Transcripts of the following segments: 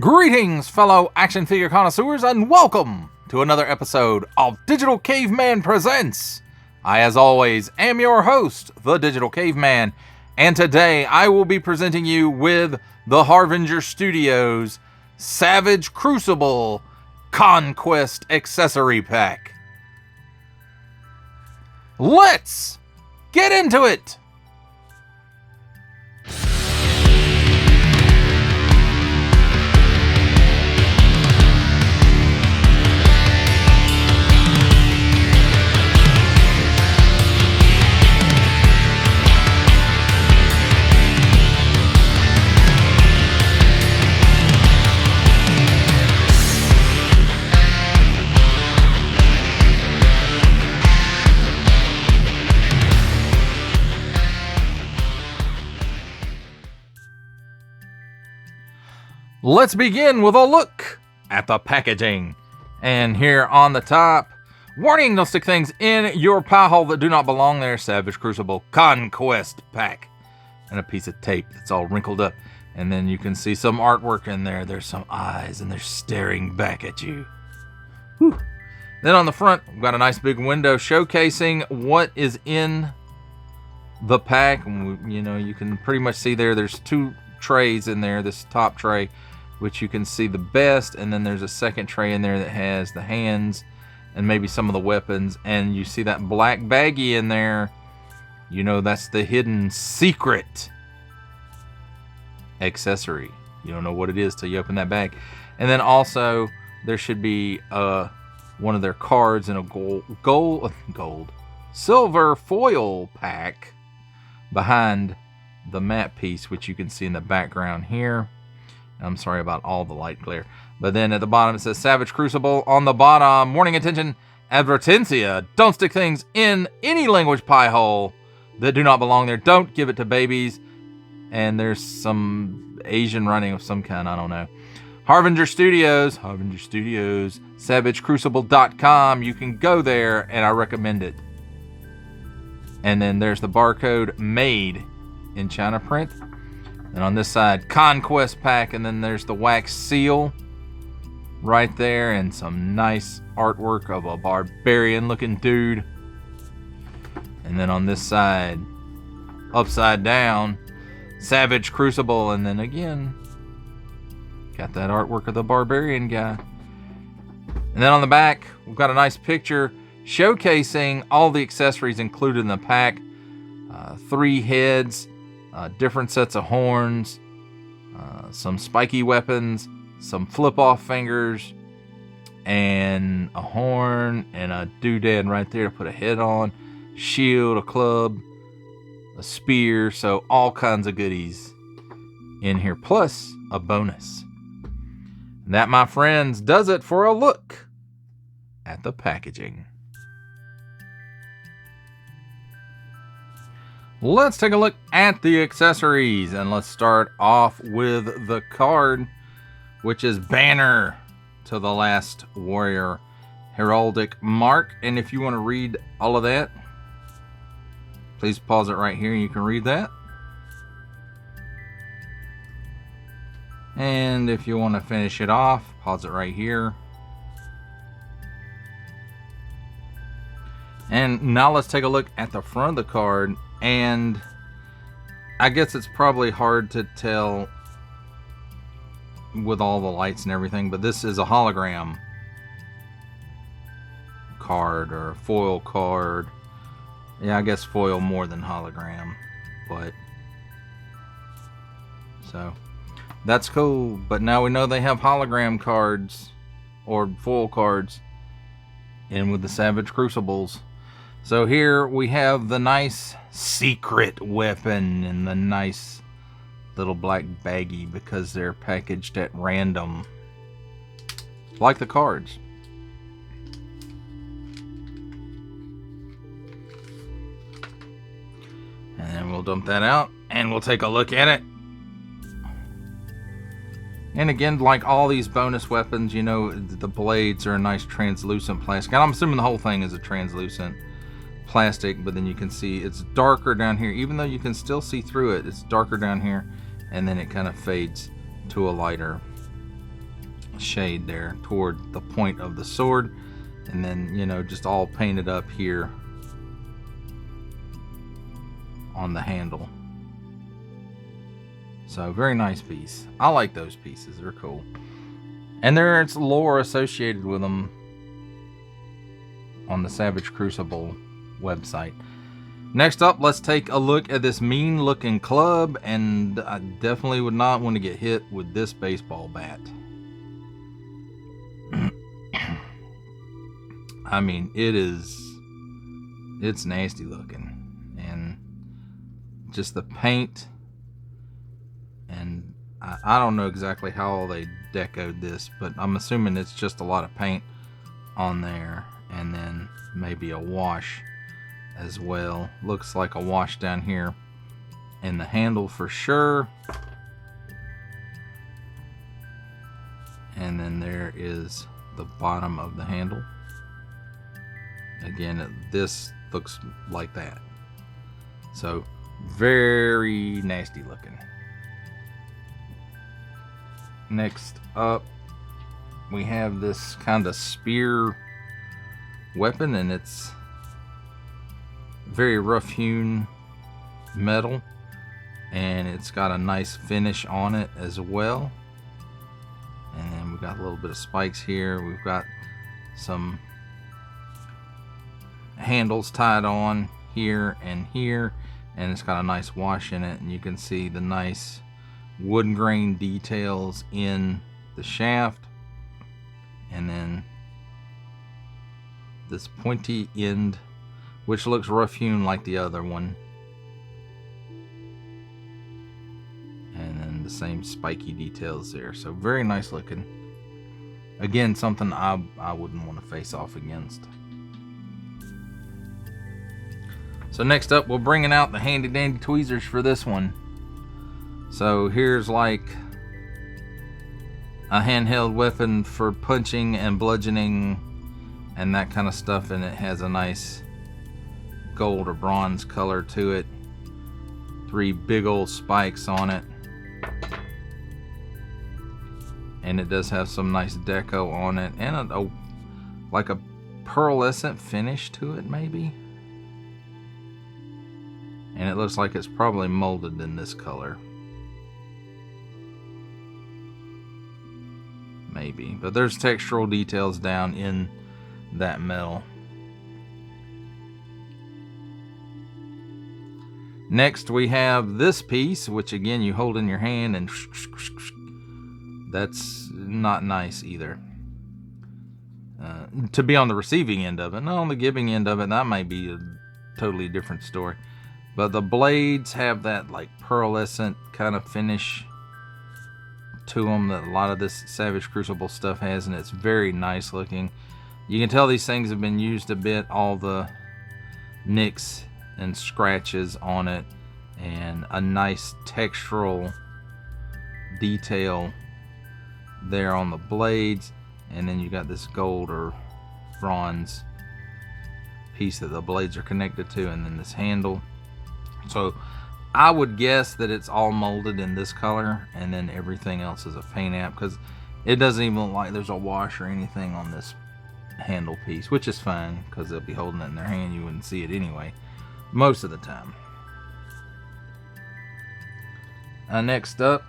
Greetings, fellow action figure connoisseurs, and welcome to another episode of Digital Caveman Presents. I, as always, am your host, the Digital Caveman, and today I will be presenting you with the Harvinger Studios Savage Crucible Conquest Accessory Pack. Let's get into it! Let's begin with a look at the packaging. And here on the top, warning, don't stick things in your pie hole that do not belong there. Savage Crucible Conquest Pack. And a piece of tape that's all wrinkled up. And then you can see some artwork in there. There's some eyes and they're staring back at you. Whew. Then on the front, we've got a nice big window showcasing what is in the pack. And you can pretty much see there's two trays in there. This top tray, which you can see the best, and then there's a second tray in there that has the hands and maybe some of the weapons, and you see that black baggie in there. That's the hidden secret accessory. You don't know what it is till you open that bag. And then also there should be one of their cards in a silver foil pack behind the matte piece, which you can see in the background here. I'm sorry about all the light glare. But then at the bottom it says Savage Crucible. On the bottom, warning, attention, advertencia. Don't stick things in any language pie hole that do not belong there. Don't give it to babies. And there's some Asian writing of some kind, I don't know. Harvinger Studios, SavageCrucible.com. You can go there, and I recommend it. And then there's the barcode, made in China print. And on this side, Conquest Pack, and then there's the wax seal right there, and some nice artwork of a barbarian looking dude. And then on this side, upside down, Savage Crucible, and then again, got that artwork of the barbarian guy. And then on the back, we've got a nice picture showcasing all the accessories included in the pack. 3 heads, different sets of horns, some spiky weapons, some flip-off fingers, and a horn, and a doodad right there to put a head on, shield, a club, a spear, so all kinds of goodies in here, plus a bonus. And that, my friends, does it for a look at the packaging. Let's take a look at the accessories, and let's start off with the card, which is Banner to the Last Warrior, heraldic mark. And if you want to read all of that, please pause it right here and you can read that. And if you want to finish it off, pause it right here. And now let's take a look at the front of the card. And I guess it's probably hard to tell with all the lights and everything, but this is a hologram card, or a foil card. Yeah, I guess foil more than hologram, but so that's cool. But now we know they have hologram cards or foil cards in with the Savage Crucibles. So here we have the nice secret weapon and the nice little black baggie because they're packaged at random, like the cards. And then we'll dump that out and we'll take a look at it. And again, like all these bonus weapons, the blades are a nice translucent plastic. And I'm assuming the whole thing is a translucent plastic, but then you can see it's darker down here. Even though you can still see through it, it's darker down here, and then it kind of fades to a lighter shade there toward the point of the sword, and then, you know, just all painted up here on the handle. So very nice piece. I like those pieces, they're cool. And there's lore associated with them on the Savage Crucible website. Next up, let's take a look at this mean looking club, and I definitely would not want to get hit with this baseball bat. I mean, it's nasty looking, and just the paint, and I don't know exactly how they decoed this, but I'm assuming it's just a lot of paint on there, and then maybe a wash as well. Looks like a wash down here in the handle for sure. And then there is the bottom of the handle. Again, this looks like that. So very nasty looking. Next up, we have this kind of spear weapon, and it's very rough hewn metal, and it's got a nice finish on it as well. And then we've got a little bit of spikes here. We've got some handles tied on here, and it's got a nice wash in it, and you can see the nice wood grain details in the shaft, and then this pointy end, which looks rough hewn like the other one, and then the same spiky details there. So very nice looking. Again, something I wouldn't want to face off against. So next up, we're bringing out the handy dandy tweezers for this one. So here's like a handheld weapon for punching and bludgeoning and that kind of stuff, and it has a nice gold or bronze color to it. 3 big old spikes on it, and it does have some nice deco on it, and like a pearlescent finish to it maybe. And it looks like it's probably molded in this color. Maybe. But there's textural details down in that metal. Next we have this piece, which again you hold in your hand, and that's not nice either. To be on the receiving end of it. Not on the giving end of it, that might be a totally different story. But the blades have that like pearlescent kind of finish to them that a lot of this Savage Crucible stuff has, and it's very nice looking. You can tell these things have been used a bit, all the nicks and scratches on it, and a nice textural detail there on the blades, and then you got this gold or bronze piece that the blades are connected to, and then this handle. So I would guess that it's all molded in this color, and then everything else is a paint app, because it doesn't even look like there's a wash or anything on this handle piece, which is fine because they'll be holding it in their hand. You wouldn't see it anyway most of the time. Next up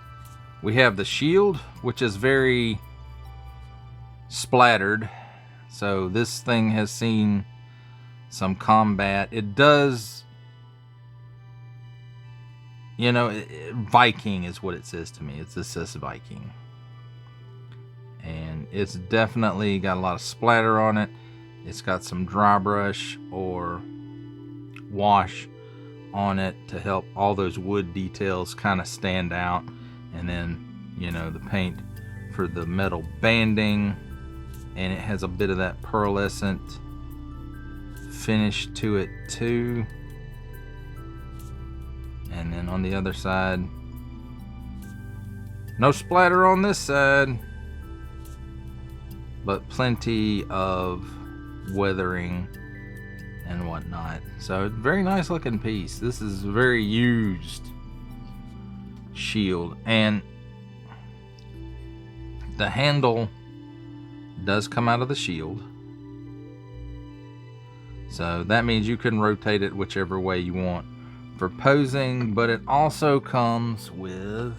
we have the shield, which is very splattered. So this thing has seen some combat. It does, you know, Viking is what it says to me. It says Viking. And it's definitely got a lot of splatter on it. It's got some dry brush or wash on it to help all those wood details kind of stand out. And then, you know, the paint for the metal banding. And it has a bit of that pearlescent finish to it too. And then on the other side, no splatter on this side, but plenty of weathering and whatnot. So very nice looking piece. This is a very used shield, and the handle does come out of the shield. So that means you can rotate it whichever way you want for posing, but it also comes with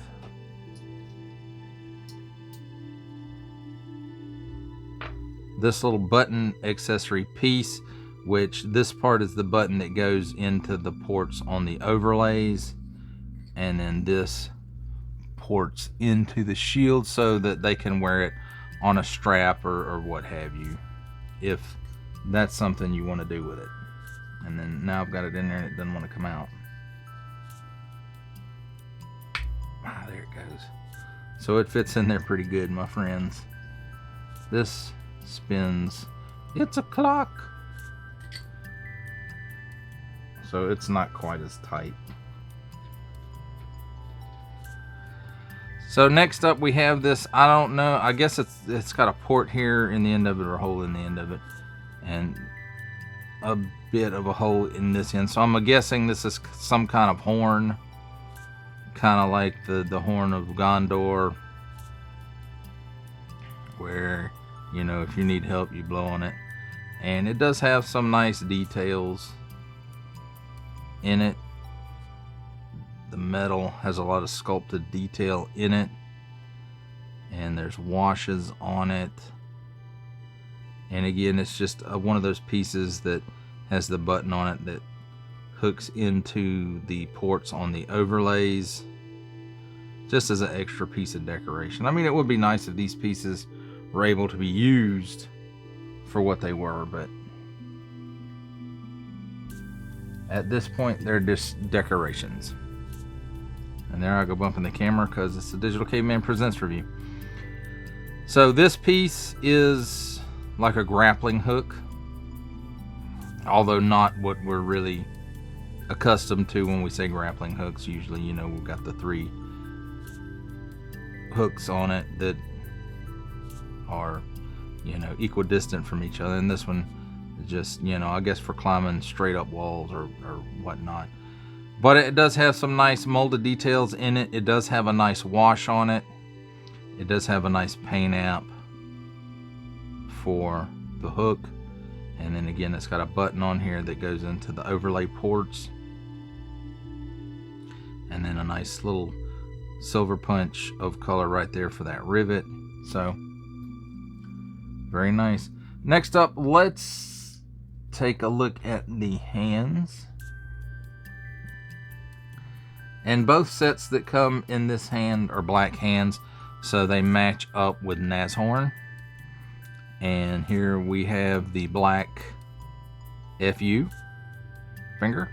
this little button accessory piece, which this part is the button that goes into the ports on the overlays, and then this ports into the shield so that they can wear it on a strap or what have you, if that's something you want to do with it. And then now I've got it in there and it doesn't want to come out. Ah, there it goes. So it fits in there pretty good, my friends. This spins. It's a clock. So it's not quite as tight. So next up we have this, I don't know, I guess it's got a port here in the end of it, or a hole in the end of it, and a bit of a hole in this end. So I'm guessing this is some kind of horn, kind of like the horn of Gondor, where, you know, if you need help you blow on it. And it does have some nice details in it. The metal has a lot of sculpted detail in it, and there's washes on it. And again, it's just one of those pieces that has the button on it that hooks into the ports on the overlays, just as an extra piece of decoration. I mean, it would be nice if these pieces were able to be used for what they were, but at this point they're just decorations. And there I go bumping the camera because it's the Digital Caveman Presents review. So this piece is like a grappling hook, although not what we're really accustomed to when we say grappling hooks. Usually, you know, we've got the 3 hooks on it that are, you know, equidistant from each other, and this one is just, you know, I guess for climbing straight up walls or whatnot. But it does have some nice molded details in it. It does have a nice wash on it. It does have a nice paint app for the hook. And then again, it's got a button on here that goes into the overlay ports. And then a nice little silver punch of color right there for that rivet. So, very nice. Next up, let's take a look at the hands. And both sets that come in this hand are black hands, so they match up with Nashorn. And here we have the black FU finger.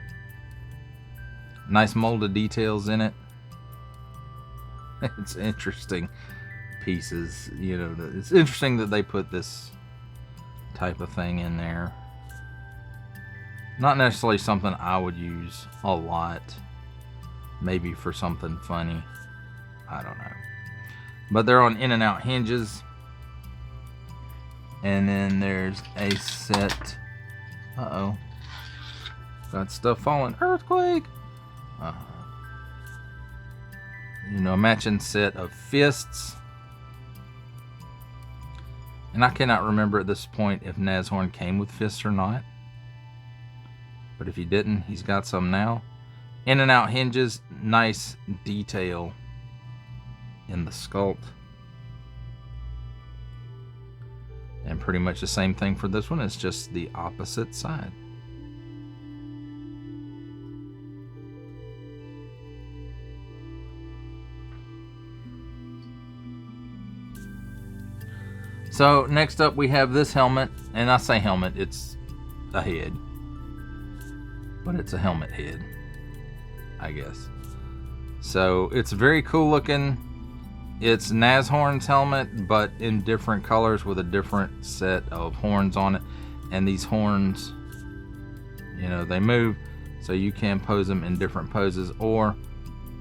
Nice molded details in it. It's interesting pieces, you know. It's interesting that they put this type of thing in there. Not necessarily something I would use a lot. Maybe for something funny. I don't know. But they're on in and out hinges. And then there's a set. Uh-oh. Got stuff falling. Earthquake! You know, a matching set of fists. And I cannot remember at this point if Nashorn came with fists or not. But if he didn't, he's got some now. In and out hinges, nice detail in the sculpt. And pretty much the same thing for this one, it's just the opposite side. So next up we have this helmet, and I say helmet, it's a head. But it's a helmet head, I guess. So it's very cool looking. It's Nashorn's helmet, but in different colors with a different set of horns on it. And these horns, you know, they move, so you can pose them in different poses, or,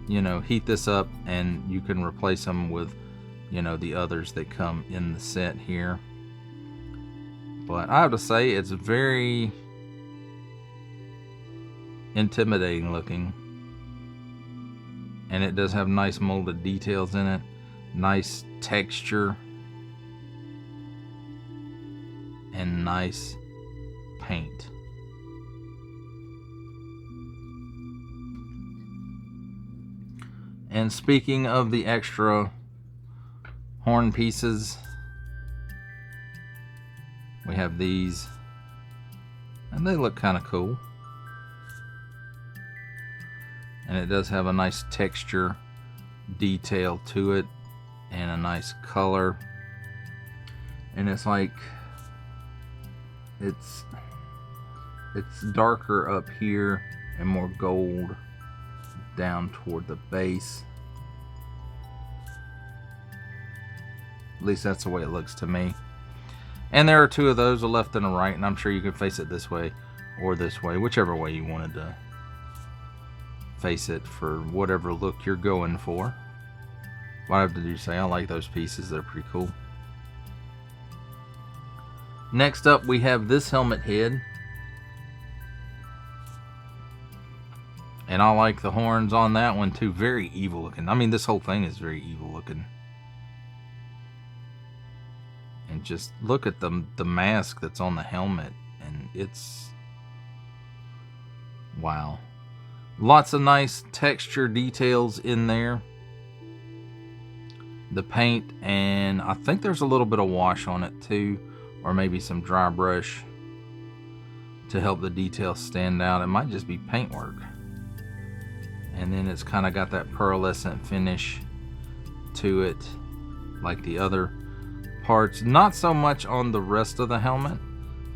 you know, heat this up and you can replace them with, you know, the others that come in the set here. But I have to say, it's very intimidating looking, and it does have nice molded details in it, nice texture. and nice paint. And speaking of the extra horn pieces, we have these, and they look kind of cool. And it does have a nice texture detail to it and a nice color. And it's like it's darker up here and more gold down toward the base. At least that's the way it looks to me. And there are two of those, a left and a right, and I'm sure you can face it this way or this way, whichever way you wanted to face it for whatever look you're going for. What I have to do say, I like those pieces, they're pretty cool. Next up, we have this helmet head. And I like the horns on that one too. Very evil looking. I mean, this whole thing is very evil looking. And just look at the mask that's on the helmet. And it's... wow. Lots of nice texture details in there. The paint, and I think there's a little bit of wash on it too. Or maybe some dry brush to help the details stand out. It might just be paintwork. And then it's kind of got that pearlescent finish to it like the other parts. Not so much on the rest of the helmet,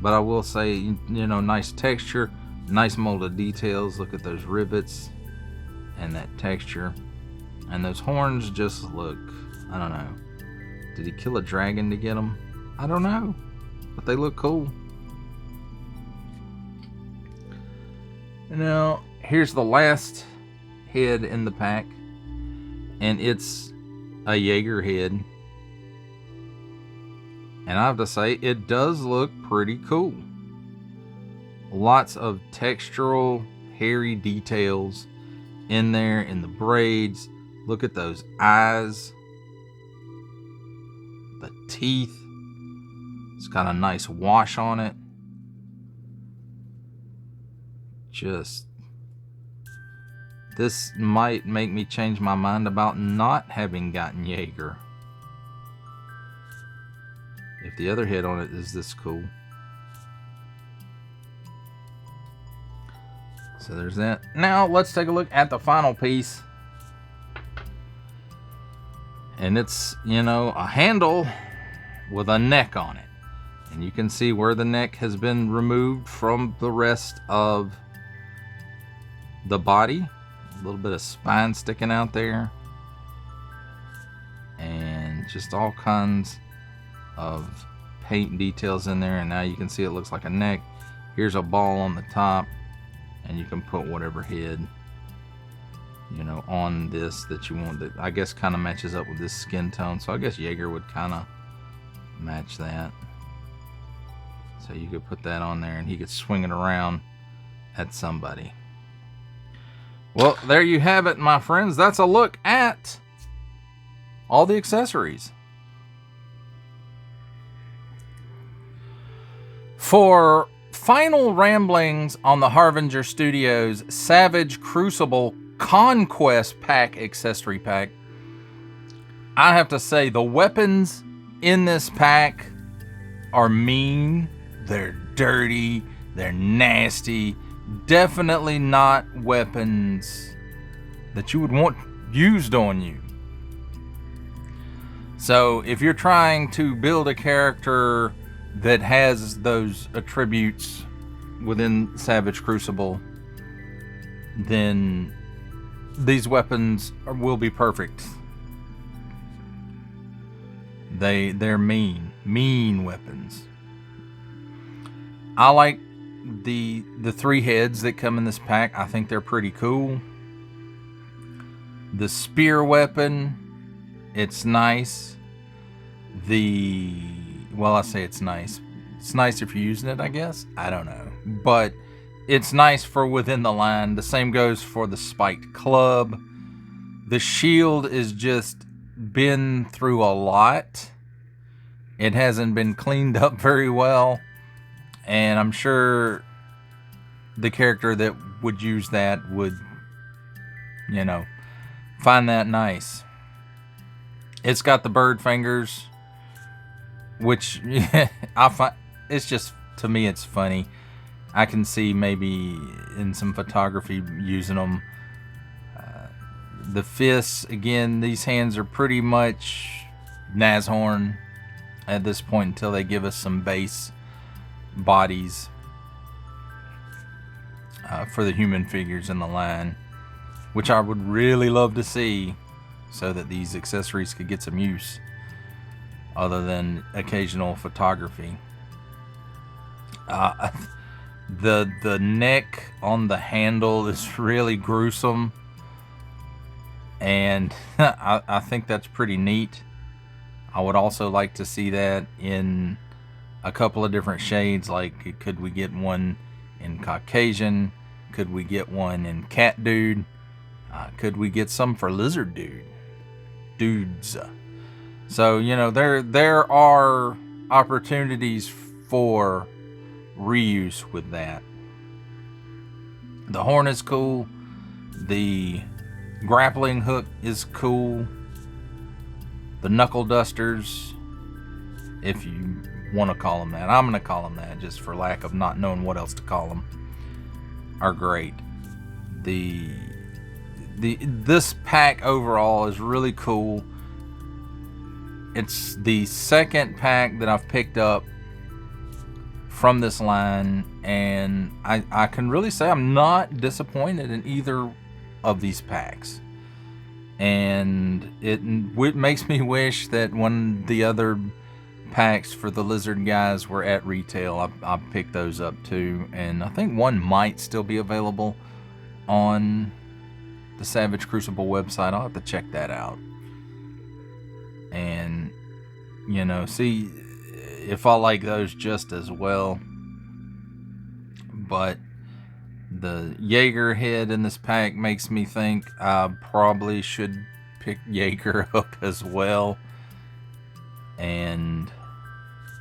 but I will say, you know, nice texture, nice molded details. Look at those rivets and that texture. And those horns just look, I don't know. Did he kill a dragon to get them? I don't know, but they look cool. Now, here's the last head in the pack, and it's a Jaeger head, and I have to say it does look pretty cool. Lots of textural hairy details in there in the braids. Look at those eyes, the teeth. It's got a nice wash on it. Just, this might make me change my mind about not having gotten Jaeger. If the other head on it is this cool. So there's that. Now let's take a look at the final piece. And it's, you know, a handle with a neck on it. And you can see where the neck has been removed from the rest of the body. A little bit of spine sticking out there. And just all kinds of paint details in there. And now you can see it looks like a neck. Here's a ball on the top. And you can put whatever head, you know, on this that you want. That I guess kind of matches up with this skin tone. So I guess Jaeger would kind of match that. So you could put that on there and he could swing it around at somebody. Well, there you have it, my friends. That's a look at all the accessories. For final ramblings on the Harvinger Studios Savage Crucible Conquest Pack accessory pack, I have to say the weapons in this pack are mean. They're dirty. They're nasty. Definitely not weapons that you would want used on you. So if you're trying to build a character that has those attributes within Savage Crucible, then these weapons will be perfect. They're mean weapons. I like the three heads that come in this pack. I think they're pretty cool. The spear weapon, it's nice. Well, I say it's nice. It's nice if you're using it, I guess. I don't know. But it's nice for within the line. The same goes for the spiked club. The shield is just been through a lot. It hasn't been cleaned up very well. And I'm sure the character that would use that would, you know, find that nice. It's got the bird fingers, which I find, it's just, to me, it's funny. I can see maybe in some photography using them. The fists, again, these hands are pretty much Nashorn at this point until they give us some base bodies for the human figures in the line, which I would really love to see, so that these accessories could get some use other than occasional photography. The neck on the handle is really gruesome, and I think that's pretty neat. I would also like to see that in a couple of different shades. Like, could we get one in Caucasian? Could we get one in Cat Dude? Could we get some for Lizard Dudes? So, you know, there are opportunities for reuse with that. The horn is cool. The grappling hook is cool. The knuckle dusters, if you want to call them that, I'm going to call them that just for lack of not knowing what else to call them, are great. This pack overall is really cool. It's the second pack that I've picked up from this line, and I can really say I'm not disappointed in either of these packs. And it makes me wish that when the other packs for the Lizard guys were at retail, I picked those up too. And I think one might still be available on the Savage Crucible website. I'll have to check that out. And, you know, see if I like those just as well. But the Jaeger head in this pack makes me think I probably should pick Jaeger up as well and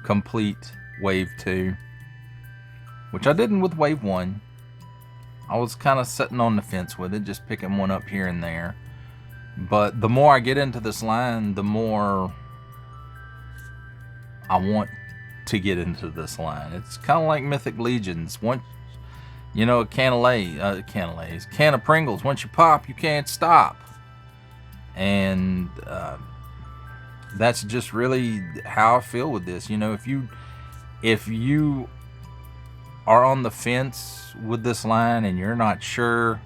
complete Wave 2, which I didn't with Wave 1. I was kind of sitting on the fence with it, just picking one up here and there. But the more I get into this line, the more I want to get into this line. It's kind of like Mythic Legions. Once, you know, a can of Pringles. Once you pop, you can't stop. And that's just really how I feel with this. You know, if you are on the fence with this line and you're not sure,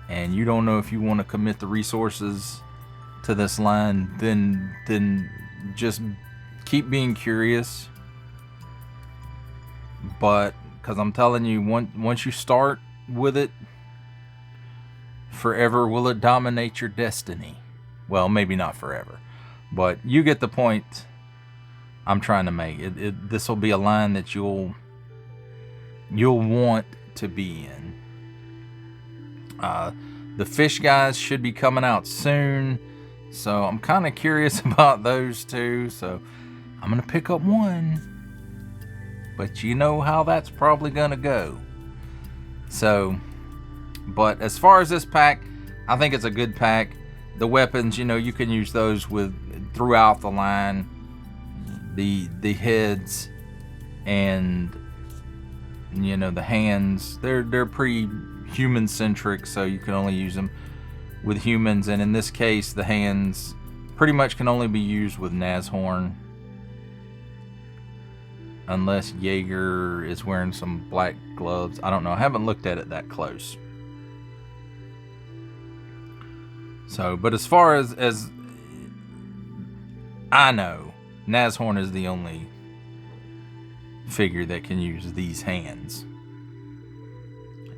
and you don't know if you want to commit the resources to this line, then just keep being curious. But because I'm telling you, once you start with it, forever will it dominate your destiny. Well, maybe not forever, but you get the point I'm trying to make. This will be a line that you'll want to be in. The fish guys should be coming out soon, so I'm kind of curious about those two. So I'm gonna pick up one. But you know how that's probably gonna go. So, but as far as this pack, I think it's a good pack. The weapons, you know, you can use those throughout the line. The heads and, you know, the hands, they're pretty human centric, so you can only use them with humans. And in this case, the hands pretty much can only be used with Nashorn. Unless Jaeger is wearing some black gloves. I don't know. I haven't looked at it that close. So, but as far as I know, Nashorn is the only figure that can use these hands.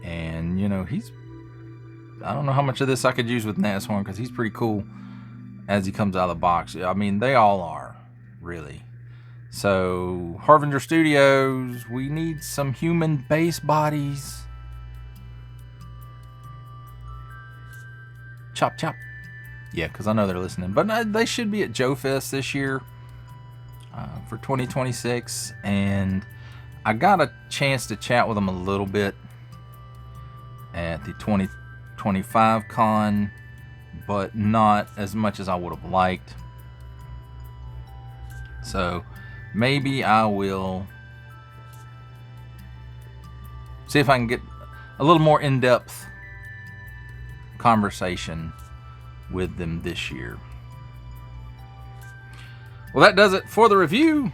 And, you know, I don't know how much of this I could use with Nashorn, because he's pretty cool as he comes out of the box. I mean, they all are, really. So, Harvinger Studios, we need some human base bodies. Chop, chop. Yeah, because I know they're listening. But they should be at Joe Fest this year for 2026. And I got a chance to chat with them a little bit at the 2025 con, but not as much as I would have liked. So maybe I will see if I can get a little more in-depth conversation with them this year. Well, that does it for the review.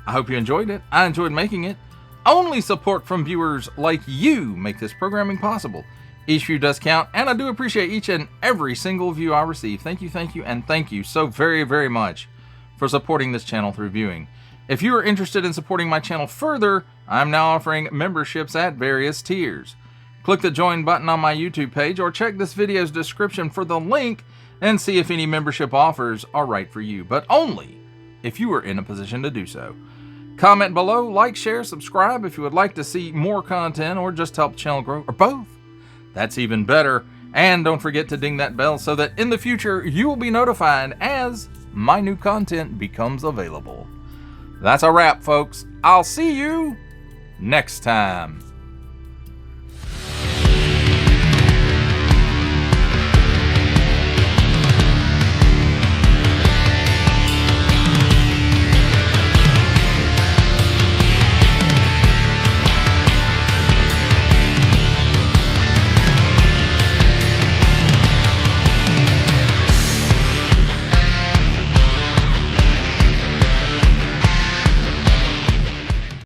I hope you enjoyed it. I enjoyed making it. Only support from viewers like you make this programming possible. Each view does count, and I do appreciate each and every single view I receive. Thank you, and thank you so very, very much for supporting this channel through viewing. If you are interested in supporting my channel further, I'm now offering memberships at various tiers. Click the join button on my YouTube page or check this video's description for the link and see if any membership offers are right for you, but only if you are in a position to do so. Comment below, like, share, subscribe if you would like to see more content or just help the channel grow, or both. That's even better. And don't forget to ding that bell so that in the future you will be notified as my new content becomes available. That's a wrap, folks. I'll see you next time.